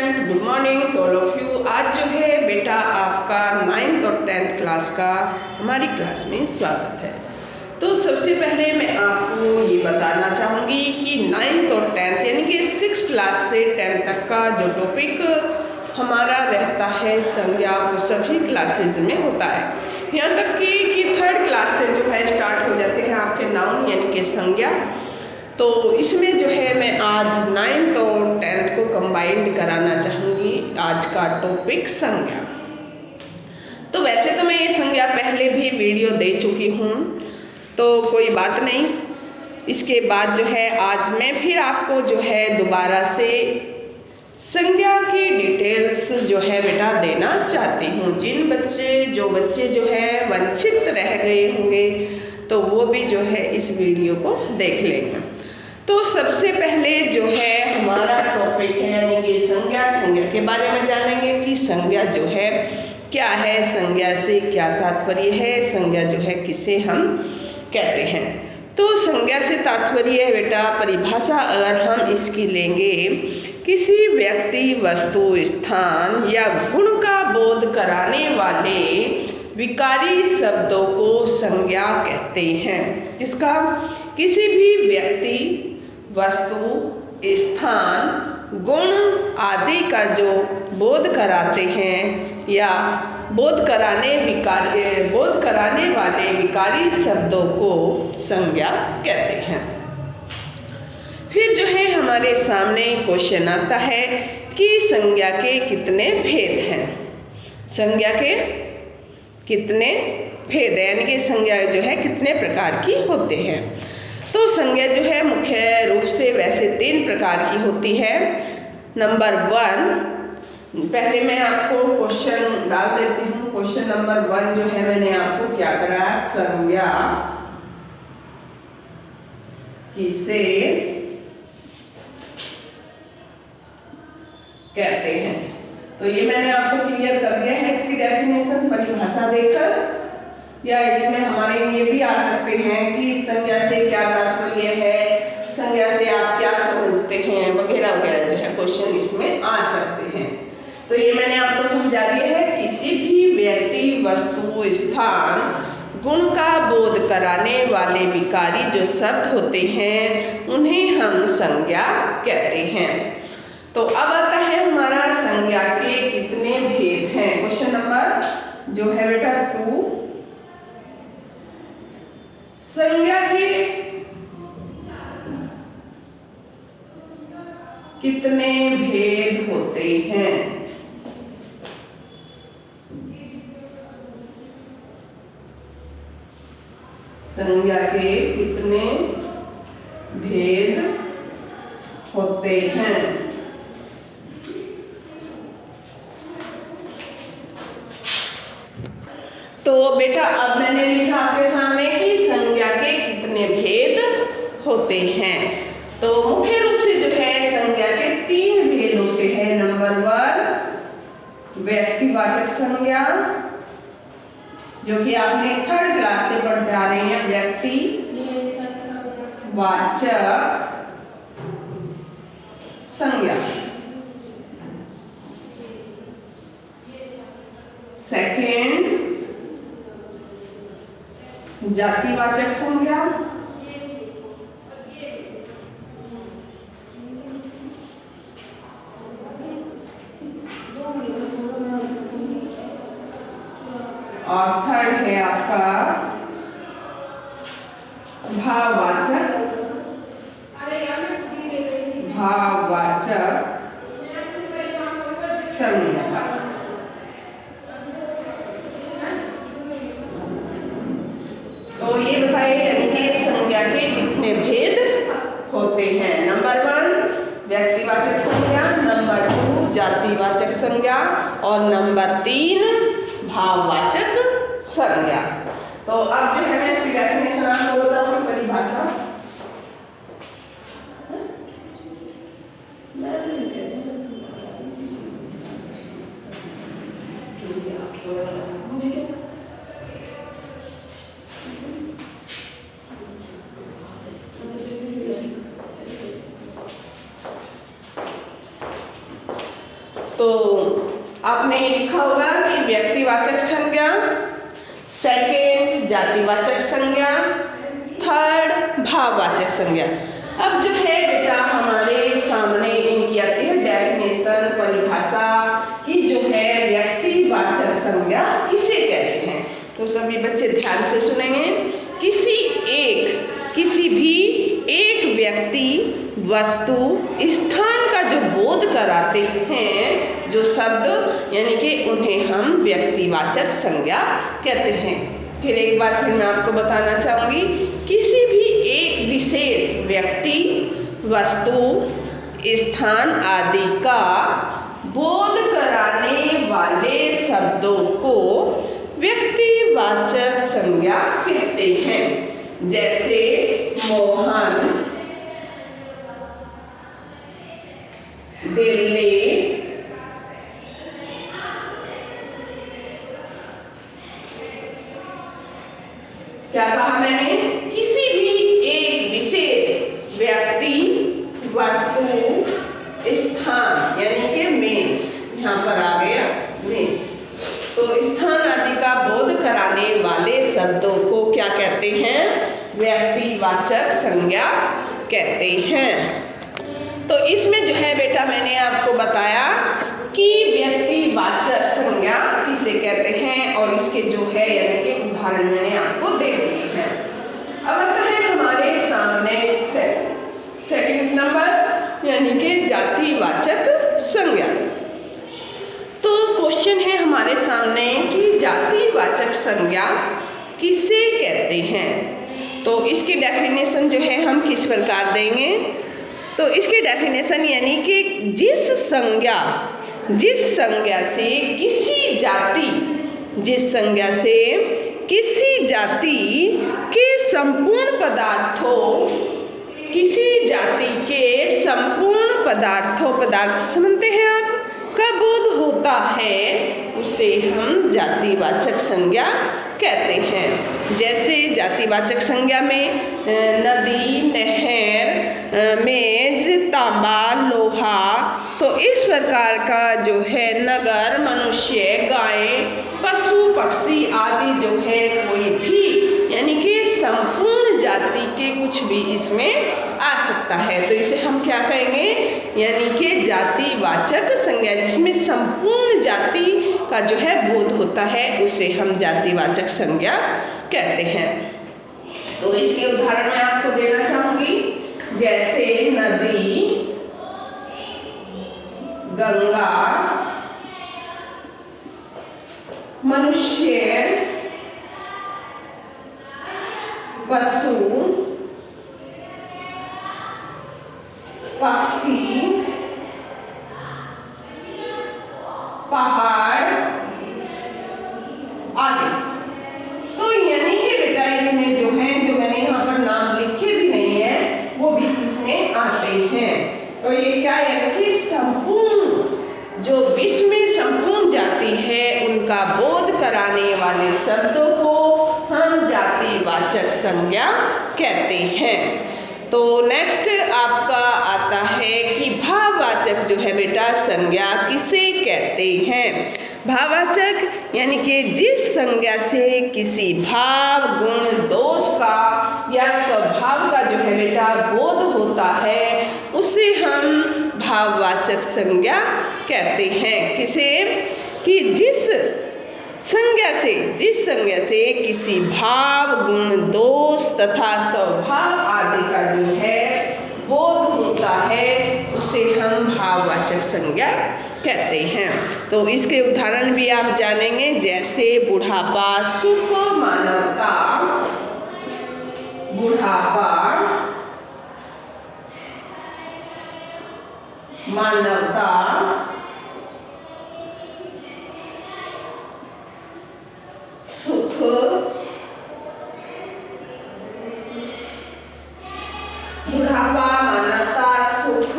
Student, good morning to all of you. आज जो है बेटा आपका 9th और 10th क्लास का हमारी क्लास में स्वागत है। तो सबसे पहले मैं आपको ये बताना चाहूँगी कि 9th और 10th यानी कि 6th क्लास से 10th तक का जो टॉपिक हमारा रहता है संज्ञा, वो सभी क्लासेज में होता है। यहाँ तक कि 3rd क्लास से जो है स्टार्ट हो जाते हैं आपके नाउन यानी कि संज्ञा। तो इसमें जो है मैं आज 9th और 10th को कंबाइंड कराना चाहूँगी। आज का टॉपिक संज्ञा। तो वैसे तो मैं ये संज्ञा पहले भी वीडियो दे चुकी हूँ, तो कोई बात नहीं। इसके बाद जो है आज मैं फिर आपको जो है दोबारा से संज्ञा की डिटेल्स जो है बेटा देना चाहती हूँ। जो बच्चे जो है वंचित रह गए होंगे तो वो भी जो है इस वीडियो को देख लेंगे। तो सबसे पहले जो है हमारा टॉपिक है यानी कि संज्ञा के बारे में जानेंगे कि संज्ञा जो है क्या है, संज्ञा से क्या तात्पर्य है, संज्ञा जो है किसे हम कहते हैं। तो संज्ञा से तात्पर्य है बेटा, परिभाषा अगर हम इसकी लेंगे, किसी व्यक्ति, वस्तु, स्थान या गुण का बोध कराने वाले विकारी शब्दों को संज्ञा कहते हैं। जिसका किसी भी व्यक्ति, वस्तु, स्थान, गुण आदि का जो बोध कराते हैं या बोध कराने वाले विकारी शब्दों को संज्ञा कहते हैं। फिर जो है हमारे सामने क्वेश्चन आता है कि संज्ञा के कितने भेद हैं। संज्ञा के कितने भेद हैं यानी कि संज्ञा जो है कितने प्रकार की होते हैं। तो संज्ञा जो है मुख्य रूप से वैसे 3 प्रकार की होती है। नंबर 1, पहले मैं आपको क्वेश्चन डाल देती हूँ। क्वेश्चन नंबर 1 जो है मैंने आपको क्या करा, संज्ञा किसे कहते हैं। तो ये मैंने आपको क्लियर कर दिया है इसकी डेफिनेशन परिभाषा देकर, या इसमें हमारे लिए भी आ सकते हैं कि संज्ञा से क्या तात्पर्य है, संज्ञा से आप क्या समझते हैं, वगैरह वगैरह जो है क्वेश्चन इसमें आ सकते हैं। तो ये मैंने आपको समझा दिया है, किसी भी व्यक्ति, वस्तु, स्थान, गुण का बोध कराने वाले विकारी जो शब्द होते हैं उन्हें हम संज्ञा कहते हैं। तो अब आता है हमारा संज्ञा के कितने भेद हैं। क्वेश्चन नंबर जो है बेटा 2, संज्ञा के कितने भेद होते हैं। संज्ञा के कितने भेद होते हैं। तो बेटा अब मैंने लिखा आपके सामने कि संज्ञा के कितने भेद होते हैं। तो मुख्य रूप से जो है संज्ञा के 3 भेद होते हैं। नंबर 1, व्यक्तिवाचक संज्ञा, जो कि आपने 3rd क्लास से पढ़ते आ रहे हैं। व्यक्तिवाचक संज्ञा। सेकंड, जातिवाचक संज्ञा। और 3rd है आपका भाववाचक संज्ञा। तो ये बताइए यानी कि संज्ञा के कितने भेद होते हैं। नंबर 1 व्यक्तिवाचक संज्ञा, नंबर 2 जातिवाचक संज्ञा और नंबर 3 भाववाचक संज्ञा। तो अब जो है मैं इसकी डेफिनेशन आपको बताऊँ, परिभाषा। तो आपने लिखा होगा कि व्यक्तिवाचक संज्ञा, सेकेंड जातिवाचक संज्ञा, थर्ड भाववाचक संज्ञा। अब जो है बेटा हमारे सामने इनकी आती है डेफिनेशन, परिभाषा कि जो है व्यक्तिवाचक संज्ञा किसे कहते हैं। तो सभी बच्चे ध्यान से सुनेंगे। किसी भी एक व्यक्ति, वस्तु, स्थान का जो बोध कराते हैं जो शब्द, यानी कि उन्हें हम व्यक्तिवाचक संज्ञा कहते हैं। फिर एक बार मैं आपको बताना चाहूँगी, किसी भी एक विशेष व्यक्ति, वस्तु, स्थान आदि का बोध कराने वाले शब्दों को व्यक्तिवाचक संज्ञा कहते हैं। जैसे मोहन, दिल्ली, क्या कहा मैंने? किसी भी एक विशेष व्यक्ति, वस्तु, स्थान, यानी कि मेज, यहाँ पर आ गया मेज, तो स्थान आदि का बोध कराने वाले शब्दों को क्या कहते हैं? व्यक्तिवाचक संज्ञा कहते हैं। तो इसमें जो है बेटा मैंने आपको बताया कि व्यक्तिवाचक संज्ञा किसे कहते हैं और इसके जो है यानी कि उदाहरण मैंने आपको दे दिए हैं। अब आता है हमारे सामने सेकंड नंबर यानी कि जातिवाचक संज्ञा। तो क्वेश्चन है हमारे सामने कि जातिवाचक संज्ञा किसे कहते हैं। तो इसकी डेफिनेशन जो है हम किस प्रकार देंगे? तो इसकी डेफिनेशन यानी कि जिस संज्ञा से किसी जाति के संपूर्ण पदार्थों पदार्थ समझते हैं आप का बोध होता है, उसे हम जातिवाचक संज्ञा कहते हैं। जैसे जातिवाचक संज्ञा में नदी, नहर, मेज, तांबा, लोहा, तो इस प्रकार का जो है नगर, मनुष्य, गाय, पशु, पक्षी आदि जो है कोई भी यानी कि संपूर्ण जाति के कुछ भी इसमें आ सकता है। तो इसे हम क्या कहेंगे? यानी कि जातिवाचक संज्ञा, जिसमें संपूर्ण जाति का जो है बोध होता है उसे हम जातिवाचक संज्ञा कहते हैं। तो इसके उदाहरण मैं आपको देना चाहूंगी, जैसे नदी, गंगा, मनुष्य, पशु, पक्षी, पहाड़ आदि। तो यानी कि बेटा इसमें जो है जो मैंने यहाँ पर नाम लिखे भी नहीं है वो भी इसमें आते हैं। तो ये क्या यानी कि संपूर्ण जो विश्व में संपूर्ण जाति है उनका बोध कराने वाले शब्दों को हम जातिवाचक संज्ञा कहते हैं। तो नेक्स्ट आपका आता है कि भाववाचक जो है बेटा संज्ञा किसे कहते हैं। भाववाचक यानी कि जिस संज्ञा से किसी भाव, गुण, दोष का या स्वभाव का जो है बेटा बोध होता है उसे हम भाववाचक संज्ञा कहते हैं। किसे? कि जिस संज्ञा से किसी भाव, गुण, दोष तथा स्वभाव आदि का जो है बोध होता है उसे हम भाववाचक संज्ञा कहते हैं। तो इसके उदाहरण भी आप जानेंगे, जैसे बुढ़ापा, सुख, मानवता, बुढ़ापा, मानवता, सुख, बुढ़ापा, मानवता, सुख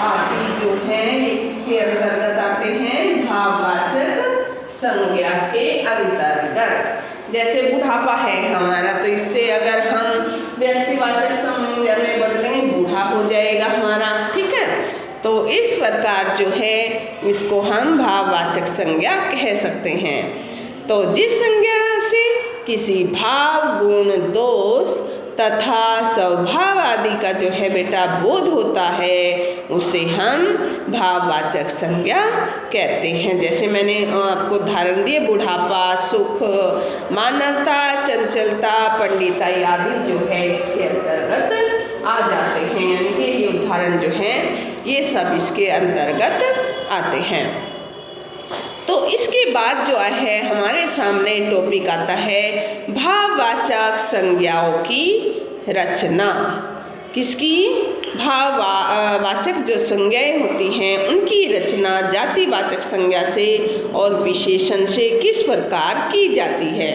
आदि जो है ये किसके अंतर्गत आते हैं? भाववाचक संज्ञा के अंतर्गत। जैसे बुढ़ापा है हमारा, तो इससे अगर हम व्यक्तिवाचक संज्ञा में बदलेंगे बूढ़ा हो जाएगा हमारा, ठीक है। तो इस प्रकार जो है इसको हम भाववाचक संज्ञा कह सकते हैं। तो जिस संज्ञा से किसी भाव, गुण, दोष तथा स्वभाव आदि का जो है बेटा बोध होता है उसे हम भाववाचक संज्ञा कहते हैं। जैसे मैंने आपको उदाहरण दिए, बुढ़ापा, सुख, मानवता, चंचलता, पंडिताई आदि जो है इसके अंतर्गत आ जाते हैं। यानी कि ये उदाहरण जो हैं ये सब इसके अंतर्गत आते हैं। तो इसके बाद जो है हमारे सामने टॉपिक आता है भाववाचक संज्ञाओं की रचना। किसकी? भाववाचक जो संज्ञाएं होती हैं उनकी रचना जातिवाचक संज्ञा से और विशेषण से किस प्रकार की जाती है।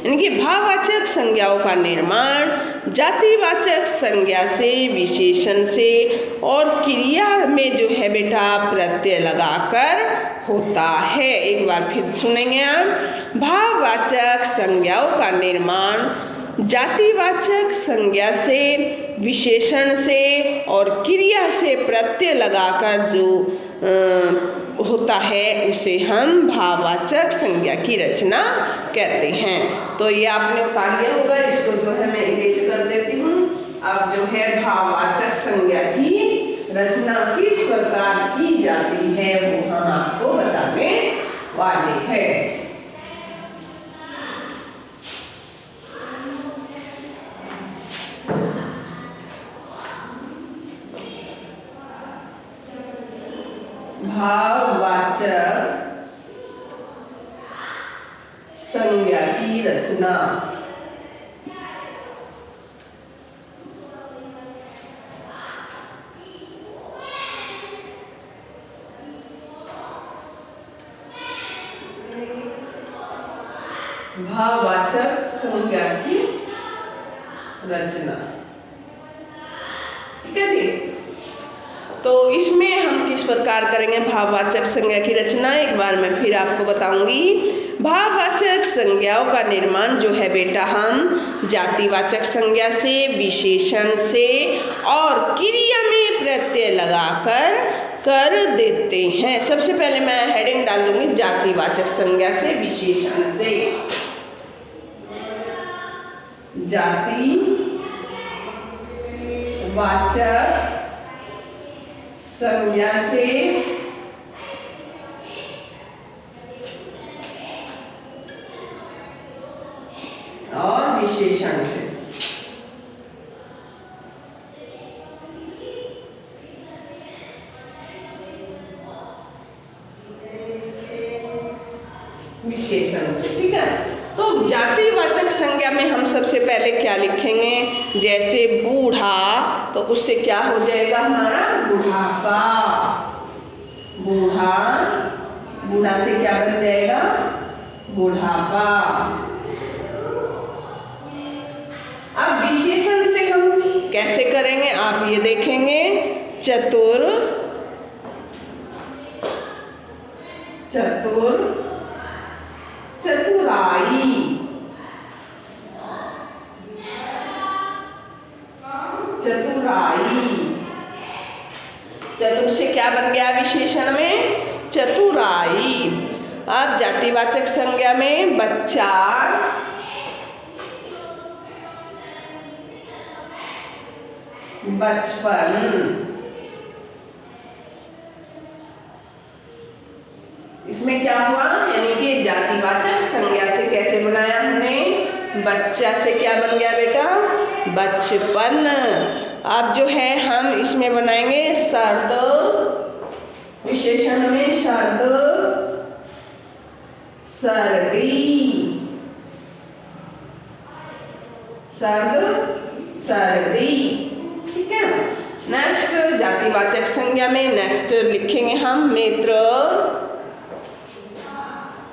यानी कि भाववाचक संज्ञाओं का निर्माण जातिवाचक संज्ञा से, विशेषण से और क्रिया में जो है बेटा प्रत्यय लगाकर होता है। एक बार फिर सुनेंगे आप। भाववाचक संज्ञाओं का निर्माण जातिवाचक संज्ञा से, विशेषण से और क्रिया से प्रत्यय लगाकर जो होता है उसे हम भाववाचक संज्ञा की रचना कहते हैं। तो ये आपने उतार लिया होगा, इसको जो है मैं इरेज कर देती हूँ। अब जो है भाववाचक संज्ञा की रचना किस प्रकार की जाती है वो हम आपको बताने वाले हैं। भाववाचक संज्ञा की रचना। भाववाचक संज्ञा की रचना, ठीक है जी। तो इसमें हम किस प्रकार करेंगे भाववाचक संज्ञा की रचना, एक बार मैं फिर आपको बताऊंगी। भाववाचक संज्ञाओं का निर्माण जो है बेटा हम जातिवाचक संज्ञा से, विशेषण से और क्रिया में प्रत्यय लगाकर कर देते हैं। सबसे पहले मैं हेडिंग डाल लूंगी जातिवाचक संज्ञा से, विशेषण से। जातिवाचक संज्ञा से और विशेषण से। विशेषण से, ठीक है। तो जातिवाचक संज्ञा में हम सबसे पहले क्या लिखेंगे, जैसे बूढ़ा, तो उससे क्या हो जाएगा हमारा बुढ़ापा। बूढ़ा, बूढ़ा से क्या बन जाएगा बुढ़ापा। अब विशेषण से हम कैसे करेंगे आप ये देखेंगे। चतुर, चतुर, चतुराई, चतुराई। चतुर से क्या बन गया विशेषण में चतुराई। अब जातिवाचक संज्ञा में बच्चा, बचपन। इसमें क्या हुआ, यानी कि जातिवाचक संज्ञा से कैसे बनाया हमने, बच्चा से क्या बन गया बेटा बचपन। अब जो है हम इसमें बनाएंगे सर्द, विशेषण में सर्द, सर्दी, सर्द, सर्दी, ठीक है। नेक्स्ट जातिवाचक संज्ञा में नेक्स्ट लिखेंगे हम मित्र।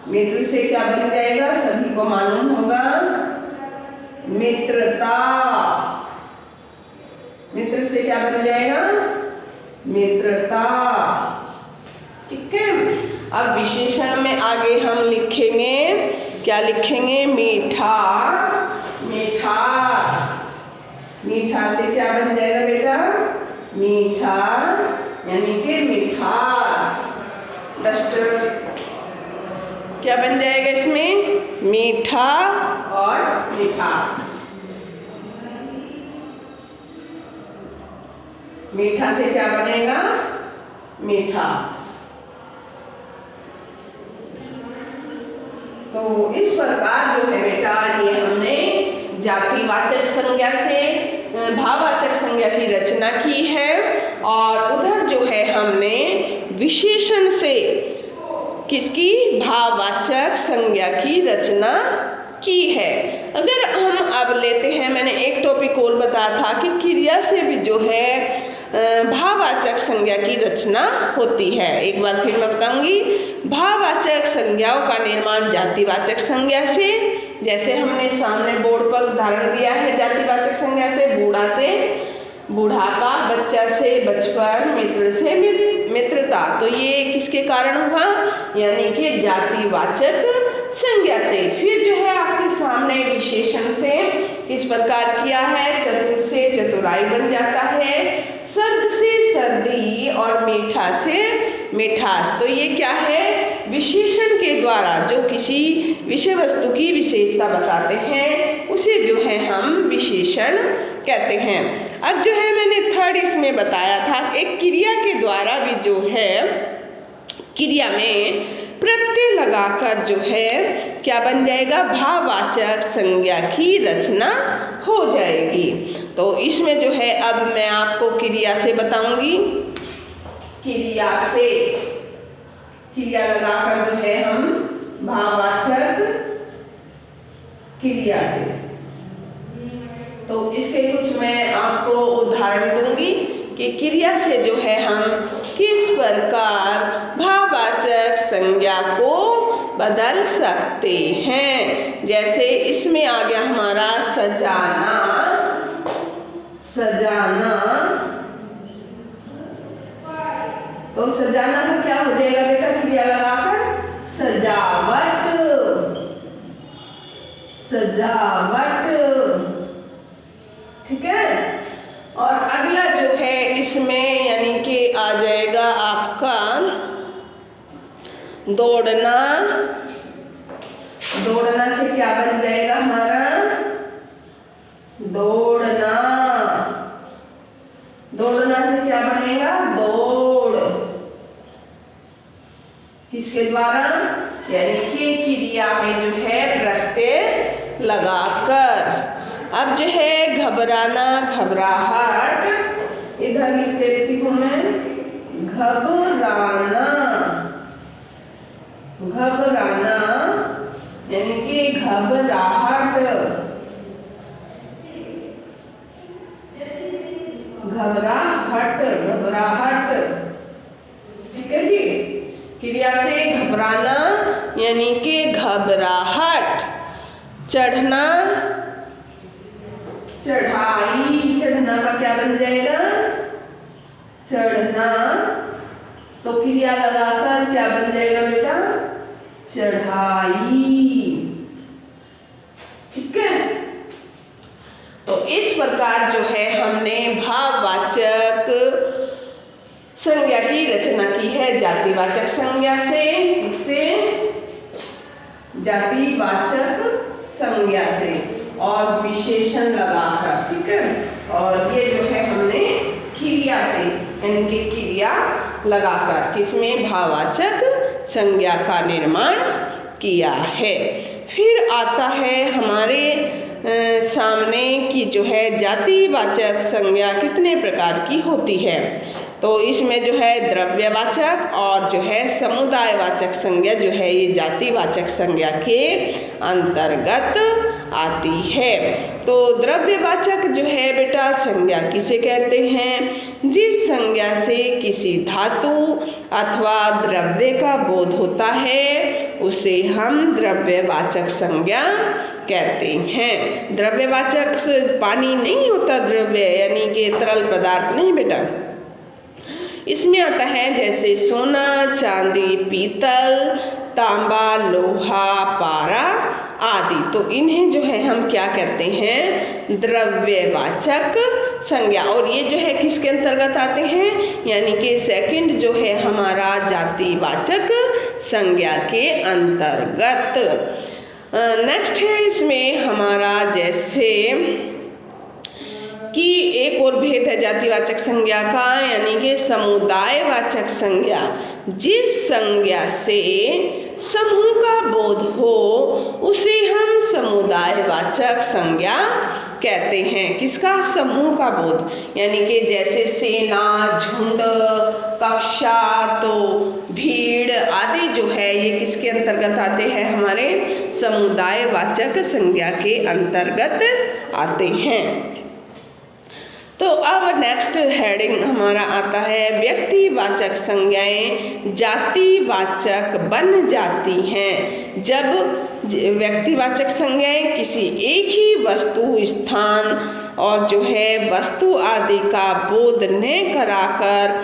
मित्र से क्या बन जाएगा सभी को मालूम होगा मित्रता। मित्र से क्या बन जाएगा मित्रता, ठीक है। अब विशेषण में आगे हम लिखेंगे, क्या लिखेंगे मीठा, मिठास। मीठा से क्या बन जाएगा बेटा मीठा, यानी कि मिठास। डस्टर क्या बन जाएगा इसमें? मीठा और मिठास। मीठा से क्या बनेगा? मिठास। तो इस प्रकार जो है बेटा ये हमने जातिवाचक संज्ञा से भाववाचक संज्ञा की रचना की है, और उधर जो है हमने विशेषण से किसकी? भाववाचक संज्ञा की रचना की है। अगर हम अब लेते हैं, मैंने एक टॉपिक और बताया था कि क्रिया से भी जो है भाववाचक संज्ञा की रचना होती है। एक बार फिर मैं बताऊंगी। भाववाचक संज्ञाओं का निर्माण जातिवाचक संज्ञा से, जैसे हमने सामने बोर्ड पर उदाहरण दिया है जातिवाचक संज्ञा से, बूढ़ा से बुढ़ापा, बच्चा से बचपन, मित्र से मित्रता। तो ये किसके कारण हुआ? यानी कि जातिवाचक संज्ञा से। फिर जो है आपके सामने विशेषण से किस प्रकार किया है? चतुर से चतुराई बन जाता है, सर्द से सर्दी और मीठा से मिठास। तो ये क्या है? विशेषण के द्वारा जो किसी विषय वस्तु की विशेषता बताते हैं उसे जो है हम विशेषण कहते हैं। अब जो है मैंने थर्ड इसमें बताया था, एक क्रिया के द्वारा भी जो है क्रिया में प्रत्यय लगाकर जो है क्या बन जाएगा? भाववाचक संज्ञा की रचना हो जाएगी। तो इसमें जो है अब मैं आपको क्रिया से बताऊंगी। क्रिया से क्रिया लगाकर जो है हम भाववाचक क्रिया से, तो इसके कुछ मैं आपको उदाहरण दूंगी कि क्रिया से जो है हम किस प्रकार भाववाचक संज्ञा को बदल सकते हैं। जैसे इसमें आ गया हमारा सजाना। सजाना, तो सजाना का क्या हो जाएगा बेटा? क्रिया लगाकर सजावट। सजावट, ठीक है। और अगला जो है इसमें यानी कि आ जाएगा आपका दौड़ना। दौड़ना से क्या बन जाएगा हमारा? दौड़ना। दौड़ना से क्या बनेगा? दौड़। किसके द्वारा? यानी कि क्रिया में जो है प्रत्यय लगाकर। अब जो है घबराना, घबराहट, इधर लिख देती हूँ मैं घबराना। घबराना यानी कि घबराहट। घबराहट, घबराहट, ठीक है जी। क्रिया से घबराना यानी कि घबराहट। चढ़ना, चढ़ाई। चढ़ना का क्या बन जाएगा? चढ़ना। तो क्रिया लगाकर क्या बन जाएगा बेटा? चढ़ाई, ठीक है। तो इस प्रकार जो है हमने भाववाचक संज्ञा की रचना की है जातिवाचक संज्ञा से। इससे जातिवाचक संज्ञा से और विशेषण लगाकर, ठीक है। और ये जो है हमने क्रिया से यानी कि क्रिया लगाकर किसमें? भाववाचक संज्ञा का निर्माण किया है। फिर आता है हमारे सामने की जो है जातिवाचक संज्ञा कितने प्रकार की होती है। तो इसमें जो है द्रव्यवाचक और जो है समुदायवाचक संज्ञा जो है ये जातिवाचक संज्ञा के अंतर्गत आती है। तो द्रव्यवाचक जो है बेटा संज्ञा किसे कहते हैं? जिस संज्ञा से किसी धातु अथवा द्रव्य का बोध होता है उसे हम द्रव्यवाचक संज्ञा कहते हैं। द्रव्यवाचक पानी नहीं होता, द्रव्य यानी कि तरल पदार्थ नहीं बेटा। इसमें आता है जैसे सोना, चांदी, पीतल, तांबा, लोहा, पारा आदि। तो इन्हें जो है हम क्या कहते हैं? द्रव्यवाचक संज्ञा, और ये जो है किसके अंतर्गत आते हैं, यानी कि सेकंड जो है हमारा जातिवाचक संज्ञा के अंतर्गत। नेक्स्ट है इसमें हमारा जैसे कि एक और भेद है जातिवाचक संज्ञा का, यानी कि समुदायवाचक संज्ञा। जिस संज्ञा से समूह का बोध हो उसे हम समुदायवाचक संज्ञा कहते हैं। किसका, समूह का बोध, यानी कि जैसे सेना, झुंड, कक्षा, तो भीड़ आदि जो है ये किसके अंतर्गत आते हैं, हमारे समुदायवाचक संज्ञा के अंतर्गत आते हैं। तो अब नेक्स्ट हेडिंग हमारा आता है व्यक्तिवाचक संज्ञाएं जातिवाचक बन जाती हैं जब व्यक्तिवाचक संज्ञाएं किसी एक ही वस्तु, स्थान और जो है वस्तु आदि का बोध न कराकर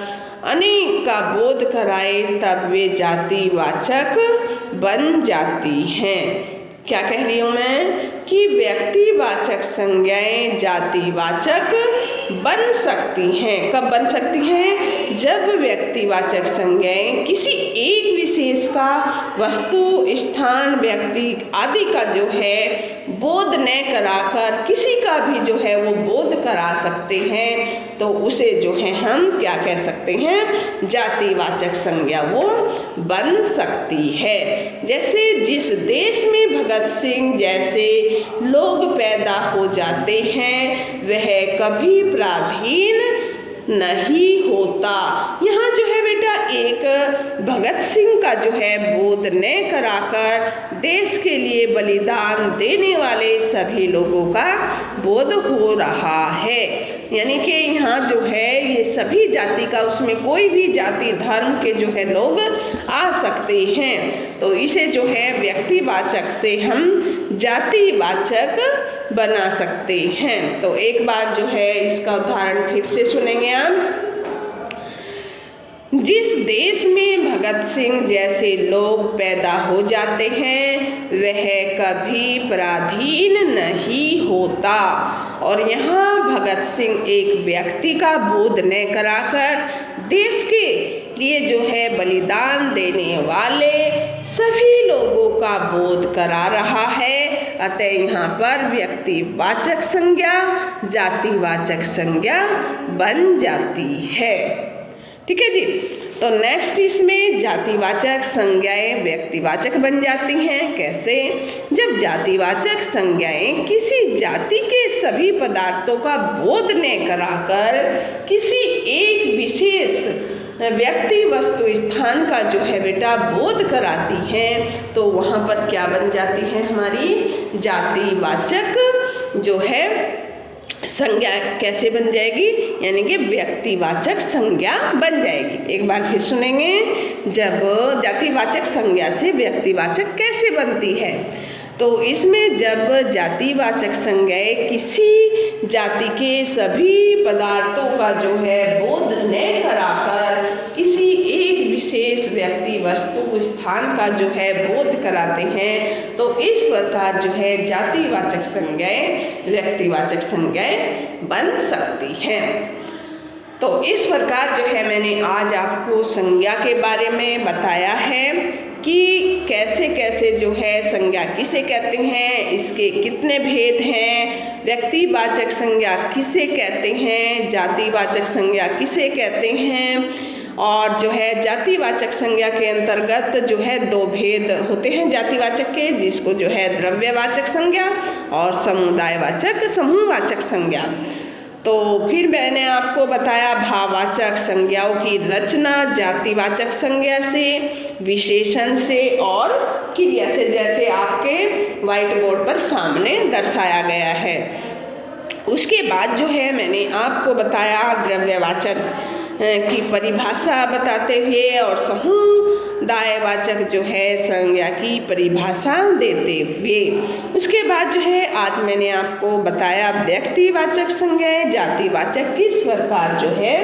अनेक का बोध कराए, तब वे जातिवाचक बन जाती हैं। क्या कह रही हूँ मैं कि व्यक्तिवाचक संज्ञाएं जातिवाचक बन सकती हैं। कब बन सकती हैं, जब व्यक्तिवाचक संज्ञाएं किसी एक विशेष का वस्तु, स्थान, व्यक्ति आदि का जो है बोध न कराकर किसी का भी जो है वो बोध करा सकते हैं, तो उसे जो है हम क्या कह सकते हैं, जातिवाचक संज्ञा वो बन सकती है। जैसे जिस देश में भगत सिंह जैसे लोग पैदा हो जाते हैं वह कभी पराधीन नहीं होता। यहाँ जो है बेटा एक भगत सिंह का जो है बोध न कराकर देश के लिए बलिदान देने वाले सभी लोगों का बोध हो रहा है, यानी कि यहाँ जो है ये सभी जाति का, उसमें कोई भी जाति धर्म के जो है लोग आ सकते हैं, तो इसे जो है व्यक्तिवाचक से हम जातिवाचक बना सकते हैं। तो एक बार जो है इसका उदाहरण फिर से सुनेंगे आप। जिस देश में भगत सिंह जैसे लोग पैदा हो जाते हैं वह कभी पराधीन नहीं होता, और यहाँ भगत सिंह एक व्यक्ति का बोध न कराकर देश के लिए जो है बलिदान देने वाले सभी लोगों का बोध करा रहा है। अतः यहाँ पर व्यक्तिवाचक संज्ञा जातिवाचक संज्ञा बन जाती है। ठीक है जी। तो नेक्स्ट इसमें जातिवाचक संज्ञाएं व्यक्तिवाचक बन जाती हैं। कैसे? जब जातिवाचक संज्ञाएं किसी जाति के सभी पदार्थों का बोध न कराकर किसी एक विशेष व्यक्ति, वस्तु, स्थान का जो है बेटा बोध कराती हैं, तो वहाँ पर क्या बन जाती है, हमारी जातिवाचक जो है संज्ञा कैसे बन जाएगी, यानी कि व्यक्तिवाचक संज्ञा बन जाएगी। एक बार फिर सुनेंगे, जब जातिवाचक संज्ञा से व्यक्तिवाचक कैसे बनती है। तो इसमें जब जातिवाचक संज्ञाएं किसी जाति के सभी पदार्थों का जो है बोध न कराकर किसी एक विशेष व्यक्ति, वस्तु, स्थान का जो है बोध कराते हैं, तो इस प्रकार जो है जातिवाचक संज्ञाएं व्यक्तिवाचक संज्ञाएं बन सकती हैं। तो इस प्रकार जो है मैंने आज आपको संज्ञा के बारे में बताया है कि कैसे कैसे जो है संज्ञा किसे कहते हैं, इसके कितने भेद हैं, व्यक्तिवाचक संज्ञा किसे कहते हैं, जातिवाचक संज्ञा किसे कहते हैं, और जो है जातिवाचक संज्ञा के अंतर्गत जो है दो भेद होते हैं जातिवाचक के, जिसको जो है द्रव्यवाचक संज्ञा और समुदायवाचक समूहवाचक संज्ञा। तो फिर मैंने आपको बताया भाववाचक संज्ञाओं की रचना जातिवाचक संज्ञा से, विशेषण से और क्रिया से, जैसे आपके व्हाइट बोर्ड पर सामने दर्शाया गया है। उसके बाद जो है मैंने आपको बताया द्रव्यवाचक की परिभाषा बताते हुए और समुदायवाचक जो है संज्ञा की परिभाषा देते हुए। उसके बाद जो है आज मैंने आपको बताया व्यक्तिवाचक संज्ञाएं जातिवाचक किस प्रकार जो है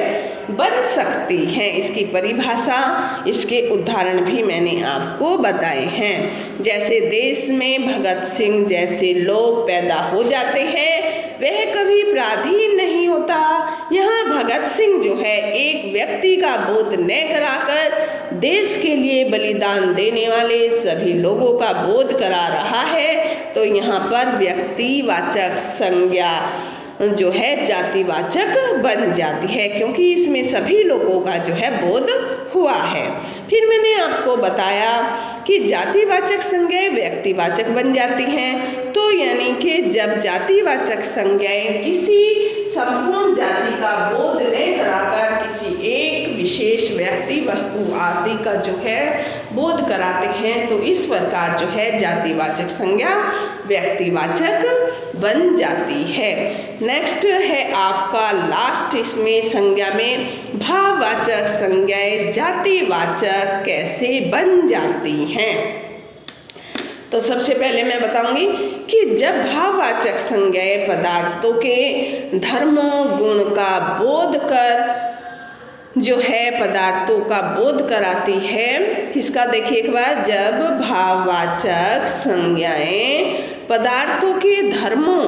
बन सकती हैं, इसकी परिभाषा, इसके उदाहरण भी मैंने आपको बताए हैं। जैसे देश में भगत सिंह जैसे लोग पैदा हो जाते हैं वह कभी पराधीन नहीं होता। यहाँ भगत सिंह जो है एक व्यक्ति का बोध न कराकर देश के लिए बलिदान देने वाले सभी लोगों का बोध करा रहा है। तो यहाँ पर व्यक्तिवाचक संज्ञा जो है जातिवाचक बन जाती है, क्योंकि इसमें सभी लोगों का जो है बोध हुआ है। फिर मैंने आपको बताया कि जातिवाचक संज्ञाएं व्यक्तिवाचक बन जाती हैं। तो यानी कि जब जातिवाचक संज्ञाएं किसी संपूर्ण जाति का बोध नहीं कराकर किसी एक विशेष व्यक्ति, वस्तु आदि का जो है बोध कराते हैं, तो इस प्रकार जो है जातिवाचक संज्ञा व्यक्तिवाचक बन जाती है। नेक्स्ट है आपका लास्ट, इसमें संज्ञा में भाववाचक संज्ञाएं जातिवाचक कैसे बन जाती हैं। तो सबसे पहले मैं बताऊंगी कि जब भाववाचक संज्ञाएं पदार्थों के धर्म गुण का बोध कर जो है पदार्थों का बोध कराती है, किसका देखिए एक बार, जब भाववाचक संज्ञाएं पदार्थों के धर्मों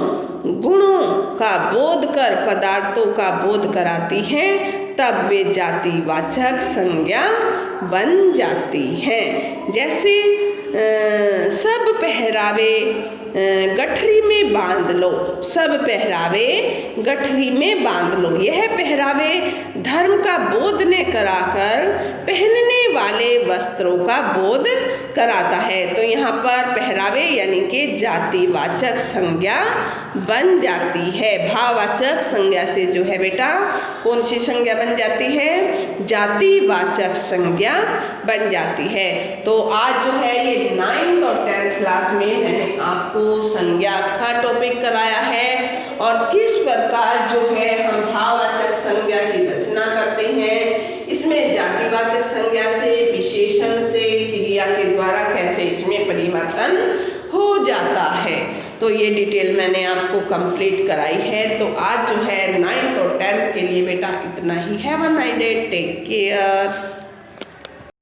गुणों का बोध कर पदार्थों का बोध कराती हैं, तब वे जातिवाचक संज्ञा बन जाती हैं। जैसे सब पहरावे गठरी में बांध लो, सब पहरावे गठरी में बांध लो। यह पहरावे धर्म का बोध ने कराकर पहनने वाले वस्त्रों का बोध कराता है। तो यहाँ पर पहरावे यानी कि जातिवाचक संज्ञा बन जाती है। भाववाचक संज्ञा से जो है बेटा कौन सी संज्ञा बन जाती है, जातिवाचक संज्ञा बन जाती है। तो आज जो है ये 9th और 10th क्लास में मैंने आपको संज्ञा का टॉपिक कराया है और किस प्रकार जो है हम भाववाचक संज्ञा की रचना करते हैं, इसमें जातिवाचक संज्ञा से, विशेषण से, क्रिया के द्वारा कैसे इसमें परिवर्तन हो जाता है। तो ये डिटेल मैंने आपको कंप्लीट कराई है। तो आज जो है 9th और 10th के लिए बेटा इतना ही। Have a nice day, take care.